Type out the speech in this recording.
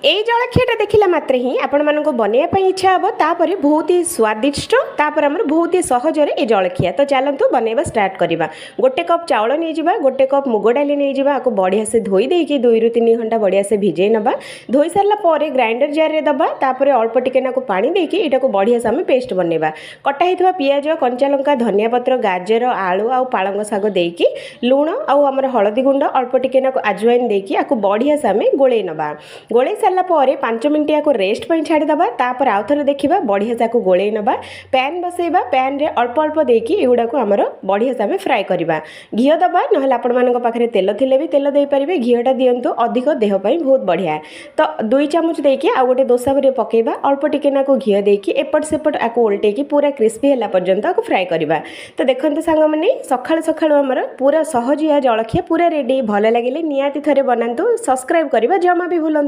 এই জଳଖିଆটা ଦେଖିଲା ମାତ୍ରେ ହିଁ ଆପଣମାନଙ୍କୁ ବନେଇବା ପାଇଁ ଇଚ୍ଛା ହେବ ତାପରେ ବହୁତ ହି ସ୍ୱାଦିଷ୍ଟ ତାପରେ ଆମର ବହୁତ ହି ସହଜରେ ଏ ଜଳଖିଆ ତ ଚାଲନ୍ତୁ ବନେଇବା ଷ୍ଟାର୍ଟ କରିବା ଗୋଟେ କପ୍ ଚାଉଳ ନେଇଯିବା ଗୋଟେ କପ୍ ମୁଗ ଡାଲି ନେଇଯିବା ଆକୁ ବଢ଼ିଆ ସେ ଧୋଇ ଦେଇକି 2ରୁ 3 ଘଣ୍ଟା ବଢ଼ିଆ ସେ ଭିଜେଇ ନେବା ଧୋଇ ସାରିଲା ପରେ ଗ୍ରାଇଣ୍ଡର ଜାରରେ ଦେବା ତାପରେ ଅଳ୍ପ ଟିକେ ନାକୁ ପାଣି ଦେଇକି ଏଟାକୁ ବଢ଼ିଆ ସେ ଆମେ ପେଷ୍ଟ ବନେଇବା କଟା ହେଇଥିବା ପିଆଜ କଞ୍ଚା ଲଙ୍କା ଧନିଆ ପତ୍ର ଗାଜର ଆଳୁ ଆଉ ପାଳଙ୍ଗ ଶାଗ ଦେଇକି ଲୁଣ ଆଉ ଆମର ହଳଦୀ ଗୁଣ୍ଡ ଅଳ୍ପ ଟିକେ ନାକୁ ଆଜୱାଇନ୍ ଦେଇକି ଆକୁ ବଢ଼ିଆ ସେ ଆମେ ଗୋଳେଇ ନେବା ଗୋଳେଇ सारा पर 5 मिनट या रेस्ट पर छाड़ीदे तापर आउ थे देखा बढ़िया से गोलई ना पैन बसैबा पैन रे अल्प अल्प देकी एगुड़ा को आमर बढ़िया से आम फ्राए करवा घी दबा ना आपण पाखे तेल थे भी तेल देपारे घीटा दिंतु अधिक देहपाई बहुत बढ़िया तो 2 चामच देकी आ गोटे दोसा पकेबा अल्प टिके ना घी देकी एपट सेपट आपको उल्टेकी पूरा क्रिस्पी है पर्यंत आपको फ्राए करवा तो देखते सांग मैंने सकाळु सकाळु आमर पूरा सहजिया जलखिया पूरा रेडी भल लगे निहाती थे बनातु सब्सक्राइब करवा जमा भी भूलु।